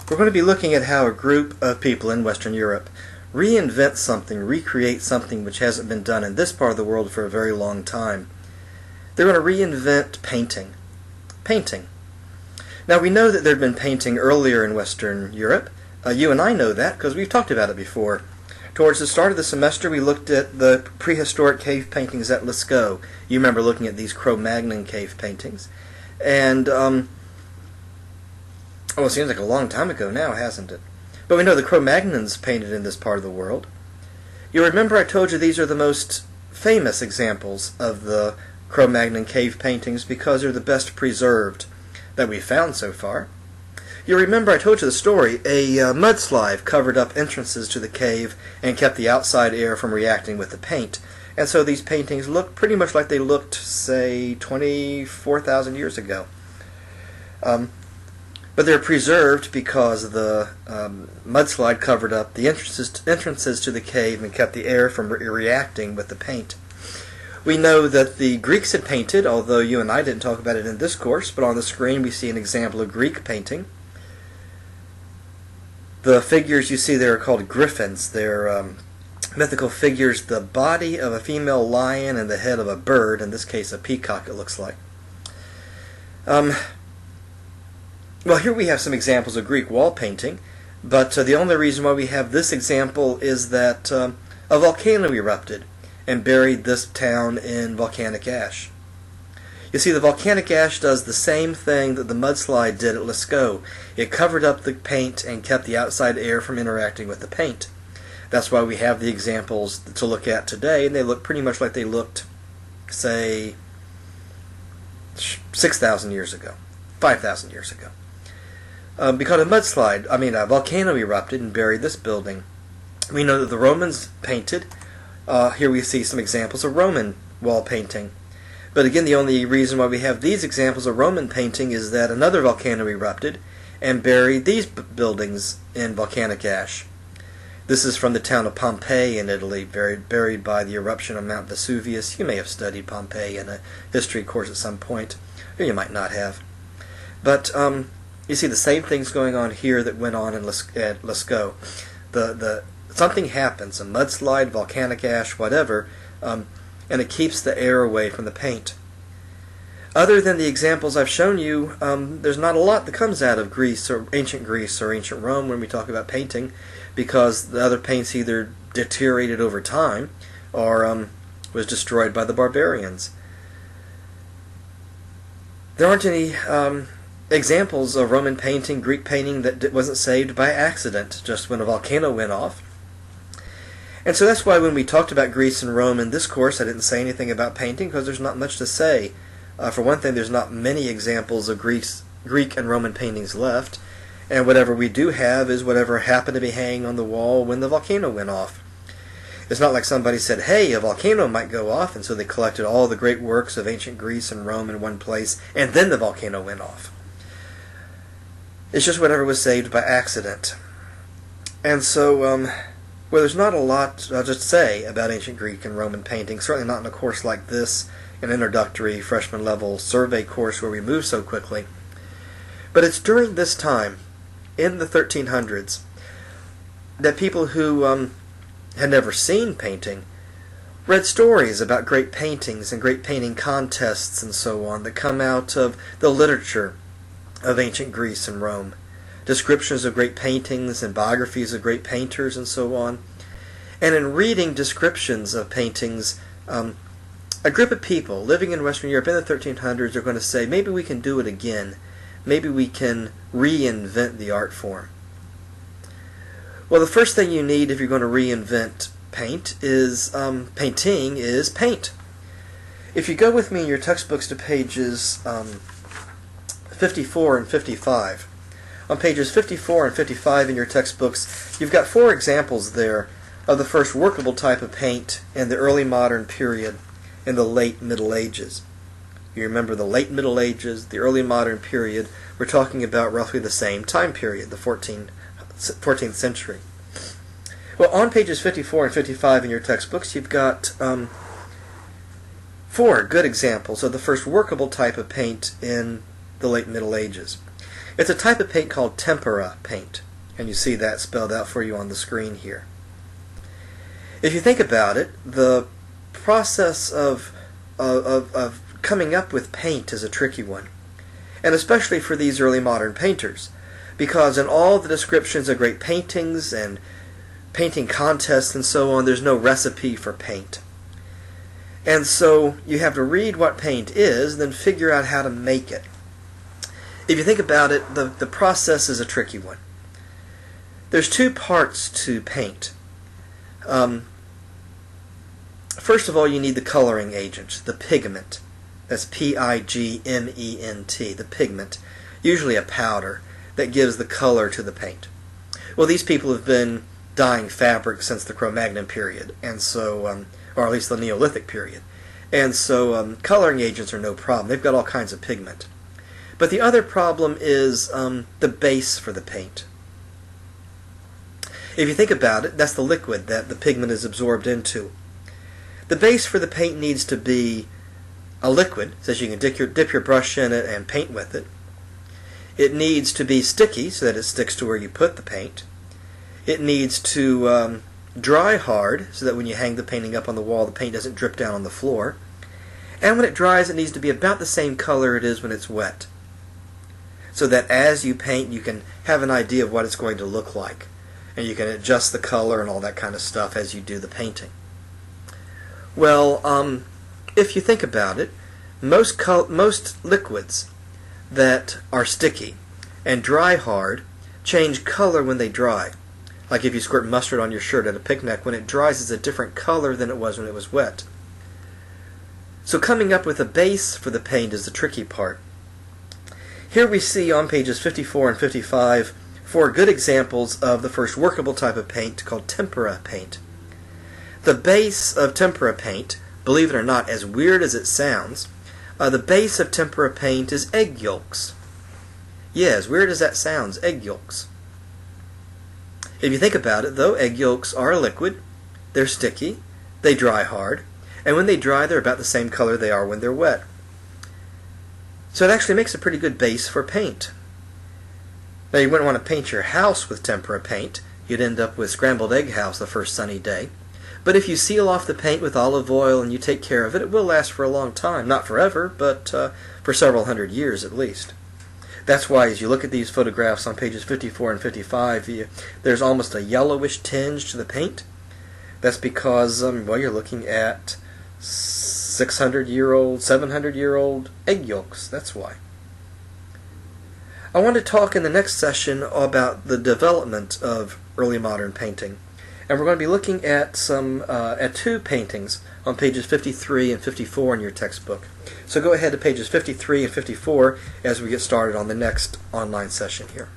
We're going to be looking at how a group of people in Western Europe reinvent something, recreate something which hasn't been done in this part of the world for a very long time. They're going to reinvent painting. Painting. Now we know that there had been painting earlier in Western Europe. You and I know that because we've talked about it before. Towards the start of the semester we looked at the prehistoric cave paintings at Lascaux. You remember looking at these Cro-Magnon cave paintings. And, it seems like a long time ago now, hasn't it? But we know the Cro-Magnons painted in this part of the world. You remember I told you these are the most famous examples of the Cro-Magnon cave paintings because they're the best preserved that we've found so far. You remember I told you the story. A mudslide covered up entrances to the cave and kept the outside air from reacting with the paint. And so these paintings look pretty much like they looked, say, 24,000 years ago. But they're preserved because the mudslide covered up the entrances to the cave and kept the air from reacting with the paint. We know that the Greeks had painted, although you and I didn't talk about it in this course, but on the screen we see an example of Greek painting. The figures you see there are called griffins. They're mythical figures, the body of a female lion and the head of a bird, in this case a peacock it looks like. Well, here we have some examples of Greek wall painting, but the only reason why we have this example is that a volcano erupted and buried this town in volcanic ash. You see, the volcanic ash does the same thing that the mudslide did at Lascaux. It covered up the paint and kept the outside air from interacting with the paint. That's why we have the examples to look at today, and they look pretty much like they looked, say, 6,000 years ago, 5,000 years ago. Because a volcano erupted and buried this building. We know that the Romans painted. Here we see some examples of Roman wall painting. But again, the only reason why we have these examples of Roman painting is that another volcano erupted and buried these buildings in volcanic ash. This is from the town of Pompeii in Italy, buried by the eruption of Mount Vesuvius. You may have studied Pompeii in a history course at some point, or you might not have. But you see the same things going on here that went on at Lascaux. Something happens, a mudslide, volcanic ash, whatever, and it keeps the air away from the paint. Other than the examples I've shown you, there's not a lot that comes out of Greece or ancient Rome when we talk about painting, because the other paints either deteriorated over time or was destroyed by the barbarians. There aren't any examples of Roman painting, Greek painting that wasn't saved by accident, just when a volcano went off. And so that's why when we talked about Greece and Rome in this course, I didn't say anything about painting, because there's not much to say. For one thing, there's not many examples of Greek and Roman paintings left, and whatever we do have is whatever happened to be hanging on the wall when the volcano went off. It's not like somebody said, hey, a volcano might go off, and so they collected all the great works of ancient Greece and Rome in one place, and then the volcano went off. It's just whatever was saved by accident. And so, there's not a lot to say about ancient Greek and Roman painting, certainly not in a course like this, an introductory freshman level survey course where we move so quickly. But it's during this time, in the 1300s, that people who had never seen painting read stories about great paintings and great painting contests and so on that come out of the literature of ancient Greece and Rome. Descriptions of great paintings and biographies of great painters and so on. And in reading descriptions of paintings, a group of people living in Western Europe in the 1300s are going to say, maybe we can do it again. Maybe we can reinvent the art form. Well, the first thing you need if you're going to reinvent painting is paint. If you go with me in your textbooks to pages 54 and 55. On pages 54 and 55 in your textbooks, you've got 4 examples there of the first workable type of paint in the early modern period in the late Middle Ages. You remember the late Middle Ages, the early modern period, we're talking about roughly the same time period, the 14th century. Well, on pages 54 and 55 in your textbooks, you've got 4 good examples of the first workable type of paint in the late Middle Ages. It's a type of paint called tempera paint, and you see that spelled out for you on the screen here. If you think about it, the process of coming up with paint is a tricky one, and especially for these early modern painters, because in all the descriptions of great paintings and painting contests and so on, there's no recipe for paint. And so you have to read what paint is, then figure out how to make it. If you think about it, the process is a tricky one. There's two parts to paint. First of all, you need the coloring agent, the pigment. That's P-I-G-M-E-N-T, the pigment, usually a powder that gives the color to the paint. Well, these people have been dyeing fabric since the Cro-Magnon period, and so, or at least the Neolithic period. And so coloring agents are no problem. They've got all kinds of pigment. But the other problem is the base for the paint. If you think about it, that's the liquid that the pigment is absorbed into. The base for the paint needs to be a liquid, so that you can dip your brush in it and paint with it. It needs to be sticky, so that it sticks to where you put the paint. It needs to dry hard, so that when you hang the painting up on the wall, the paint doesn't drip down on the floor. And when it dries, it needs to be about the same color it is when it's wet, so that as you paint, you can have an idea of what it's going to look like, and you can adjust the color and all that kind of stuff as you do the painting. Well, if you think about it, most liquids that are sticky and dry hard change color when they dry. Like if you squirt mustard on your shirt at a picnic, when it dries it's a different color than it was when it was wet. So coming up with a base for the paint is the tricky part. Here we see on pages 54 and 55 four good examples of the first workable type of paint called tempera paint. The base of tempera paint, believe it or not, as weird as it sounds, the base of tempera paint is egg yolks. Yeah, as weird as that sounds, egg yolks. If you think about it, though, egg yolks are a liquid, they're sticky, they dry hard, and when they dry, they're about the same color they are when they're wet. So it actually makes a pretty good base for paint. Now, you wouldn't want to paint your house with tempera paint. You'd end up with scrambled egg house the first sunny day. But if you seal off the paint with olive oil and you take care of it, it will last for a long time. Not forever, but for several hundred years at least. That's why as you look at these photographs on pages 54 and 55, there's almost a yellowish tinge to the paint. That's because, well, you're looking at 600-year-old, 700-year-old egg yolks. That's why. I want to talk in the next session about the development of early modern painting. And we're going to be looking at at two paintings on pages 53 and 54 in your textbook. So go ahead to pages 53 and 54 as we get started on the next online session here.